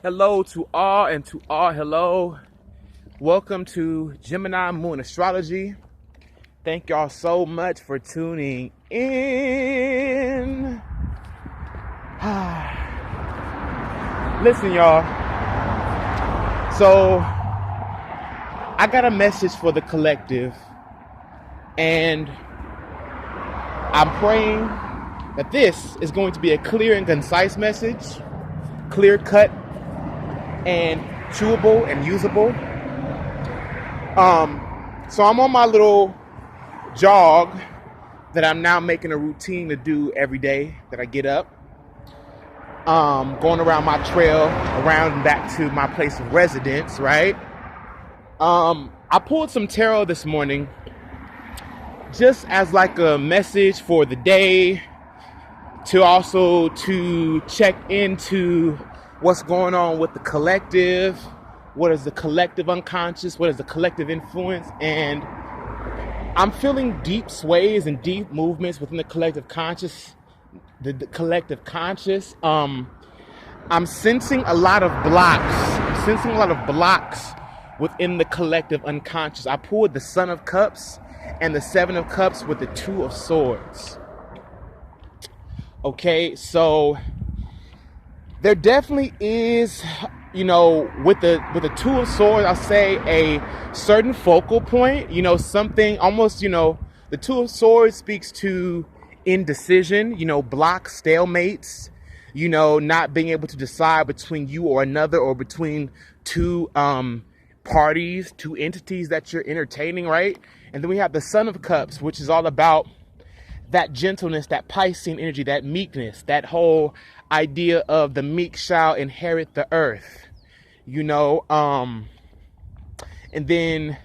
Hello to all and to all, hello. Welcome to Gemini Moon Astrology. Thank y'all so much for tuning in. Listen, y'all. So, I got a message for the collective, and I'm praying that this is going to be a clear and concise message, clear cut and chewable and usable. So I'm on my little jog that I'm now making a routine to do every day that I get up. Going around my trail, around and back to my place of residence, right? I pulled some tarot this morning just as like a message for the day, to check into what's going on with the collective. What is the collective unconscious? What is the collective influence? And I'm feeling deep sways and deep movements within the collective conscious. The collective conscious. I'm sensing a lot of blocks. Within the collective unconscious. I pulled the Son of Cups and the Seven of Cups with the Two of Swords. Okay, so there definitely is, with the Two of Swords, I'll say a certain focal point, something almost, the Two of Swords speaks to indecision, blocks, stalemates, not being able to decide between you or another, or between two parties, two entities that you're entertaining, right? And then we have the Son of Cups, which is all about that gentleness, that Piscean energy, that meekness, that whole idea of the meek shall inherit the earth, and then,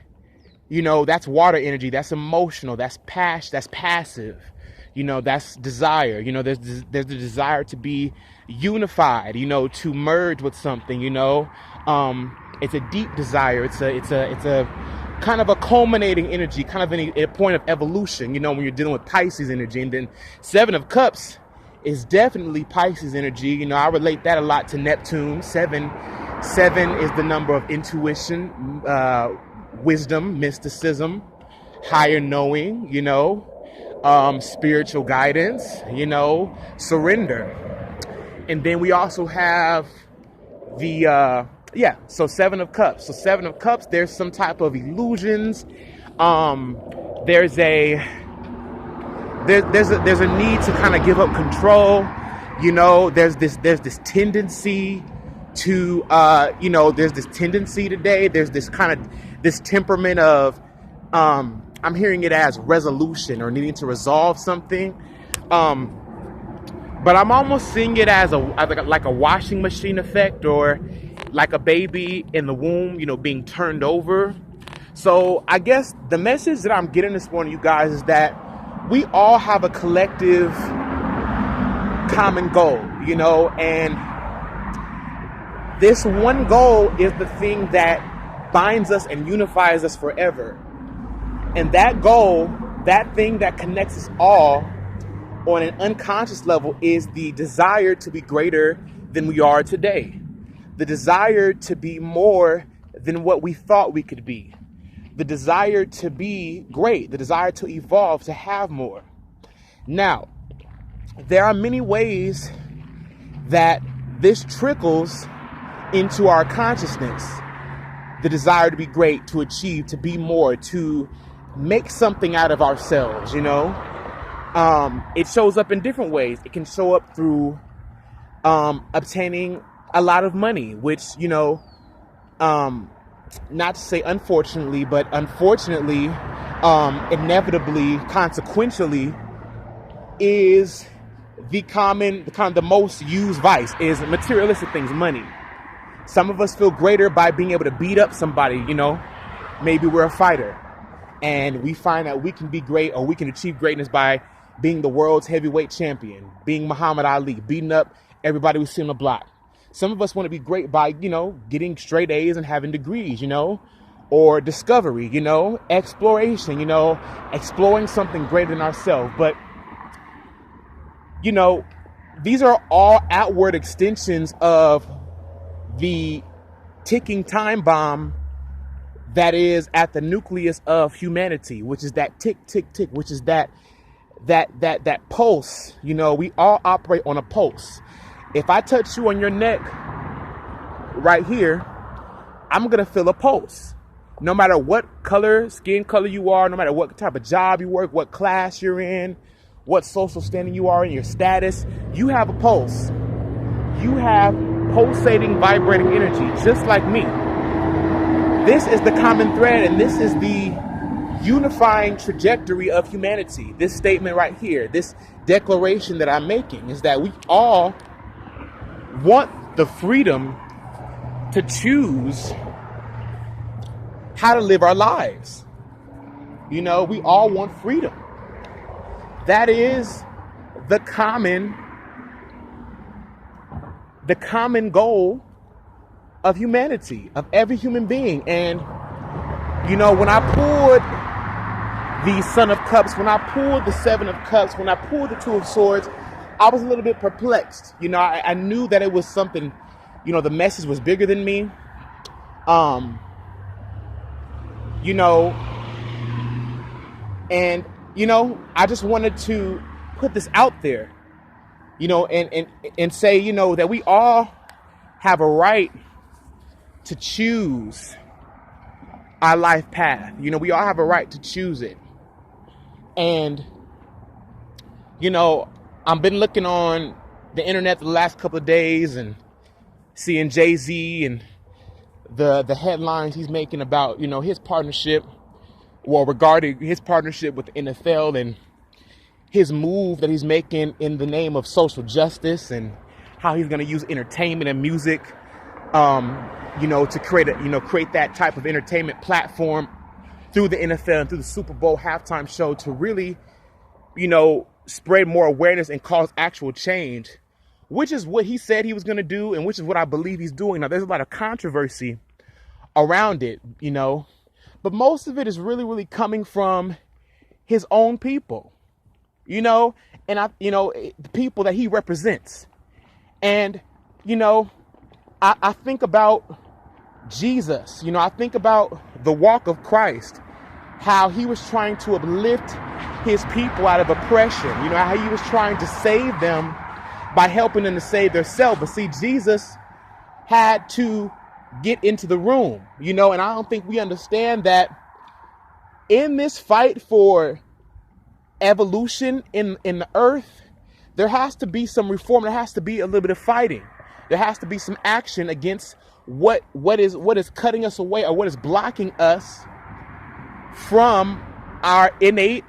that's water energy, that's emotional, that's passion, that's passive, that's desire, there's the desire to be unified, to merge with something, it's a deep desire, it's a kind of a culminating energy, kind of a point of evolution, when you're dealing with Pisces energy. And then Seven of Cups is definitely Pisces energy. I relate that a lot to Neptune. Seven is the number of intuition, wisdom, mysticism, higher knowing, spiritual guidance, surrender. And then we also have the so Seven of Cups. So Seven of Cups, there's some type of illusions. There's a need to kind of give up control. There's this tendency to there's this tendency today. There's this temperament of I'm hearing it as resolution or needing to resolve something. But I'm almost seeing it as like a washing machine effect, or like a baby in the womb, being turned over. So I guess the message that I'm getting this morning, you guys, is that we all have a collective common goal, and this one goal is the thing that binds us and unifies us forever. And that goal, that thing that connects us all on an unconscious level, is the desire to be greater than we are today. The desire to be more than what we thought we could be. The desire to be great. The desire to evolve, to have more. Now, there are many ways that this trickles into our consciousness. The desire to be great, to achieve, to be more, to make something out of ourselves, It shows up in different ways. It can show up through obtaining a lot of money, which, not to say unfortunately, but unfortunately, inevitably, consequentially, is the most used vice, is materialistic things, money. Some of us feel greater by being able to beat up somebody, maybe we're a fighter, and we find that we can be great, or we can achieve greatness by being the world's heavyweight champion, being Muhammad Ali, beating up everybody we see on the block. Some of us want to be great by, getting straight A's and having degrees, or discovery, exploration, exploring something greater than ourselves. But, these are all outward extensions of the ticking time bomb that is at the nucleus of humanity, which is that tick, tick, tick, which is that pulse. You know, we all operate on a pulse. If I touch you on your neck right here, I'm going to feel a pulse. No matter what skin color you are, no matter what type of job you work, what class you're in, what social standing you are in, your status, you have a pulse. You have pulsating, vibrating energy, just like me. This is the common thread, and this is the unifying trajectory of humanity. This statement right here, this declaration that I'm making, is that we all want the freedom to choose how to live our lives. You know, we all want freedom. That is the common goal of humanity, of every human being. And, you know, when I pulled the Son of Cups, when I pulled the Seven of Cups, when I pulled the Two of Swords, I was a little bit perplexed. You know, I knew that it was something, you know, the message was bigger than me. You know, and, you know, I just wanted to put this out there, you know, and say, you know, that we all have a right to choose our life path. You know, we all have a right to choose it. And, you know, I've been looking on the internet the last couple of days and seeing Jay-Z and the headlines he's making about, you know, his partnership, well, regarding his partnership with the NFL and his move that he's making in the name of social justice, and how he's going to use entertainment and music, you know, to create that type of entertainment platform through the NFL and through the Super Bowl halftime show to really, you know, spread more awareness and cause actual change, which is what he said he was going to do, and which is what I believe he's doing. Now, there's a lot of controversy around it, you know, but most of it is really, really coming from his own people, you know, and the people that he represents. And, you know, I think about Jesus, you know, I think about the walk of Christ, how he was trying to uplift his people out of oppression, you know, how he was trying to save them by helping them to save themselves. But see, Jesus had to get into the room, you know, and I don't think we understand that in this fight for evolution in the earth, there has to be some reform. There has to be a little bit of fighting. There has to be some action against what is cutting us away, or what is blocking us from our innate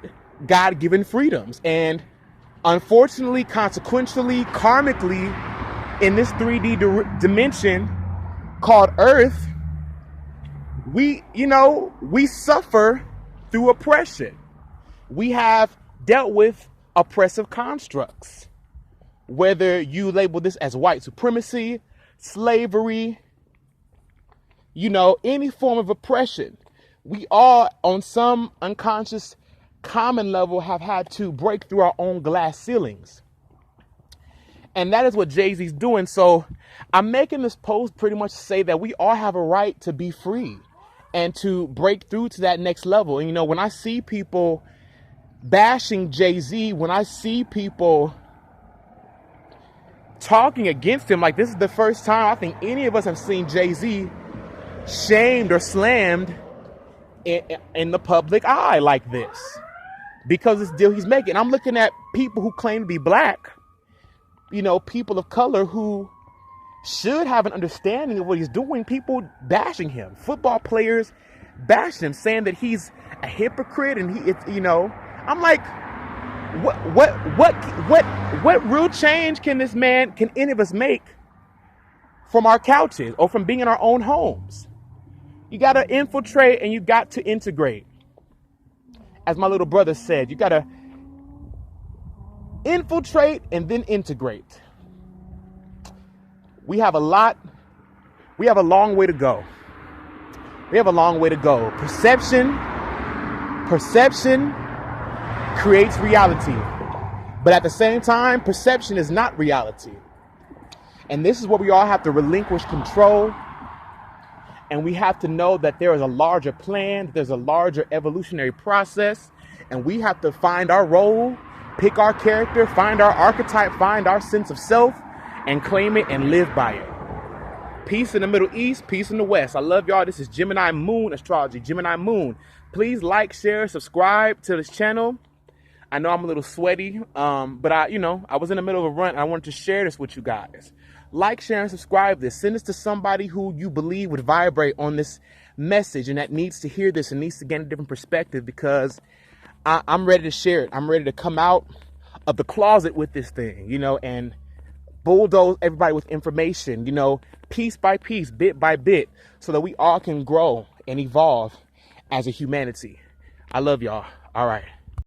God-given freedoms. And unfortunately, consequentially, karmically, in this 3D dimension called Earth, we suffer through oppression. We have dealt with oppressive constructs, whether you label this as white supremacy, slavery, you know, any form of oppression. We all, on some unconscious common level, have had to break through our own glass ceilings. And that is what Jay-Z's doing. So I'm making this post pretty much to say that we all have a right to be free and to break through to that next level. And, you know, when I see people bashing Jay-Z, when I see people talking against him, like, this is the first time I think any of us have seen Jay-Z shamed or slammed in the public eye like this, because this deal he's making. I'm looking at people who claim to be black, you know, people of color who should have an understanding of what he's doing, people bashing him, football players bashing him, saying that he's a hypocrite, and you know, I'm like, what real change can any of us make from our couches or from being in our own homes? You got to infiltrate and you got to integrate. As my little brother said, you got to infiltrate and then integrate. We have a long way to go. We have a long way to go. Perception creates reality. But at the same time, perception is not reality. And this is where we all have to relinquish control. And we have to know that there is a larger plan, there's a larger evolutionary process, and we have to find our role, pick our character, find our archetype, find our sense of self, and claim it and live by it. Peace in the Middle East, peace in the West. I love y'all. This is Gemini Moon Astrology, Gemini Moon. Please like, share, subscribe to this channel. I know I'm a little sweaty, but I was in the middle of a run. And I wanted to share this with you guys. Like, share, and subscribe this. Send this to somebody who you believe would vibrate on this message and that needs to hear this and needs to gain a different perspective, because I'm ready to share it. I'm ready to come out of the closet with this thing, and bulldoze everybody with information, piece by piece, bit by bit, so that we all can grow and evolve as a humanity. I love y'all. All right.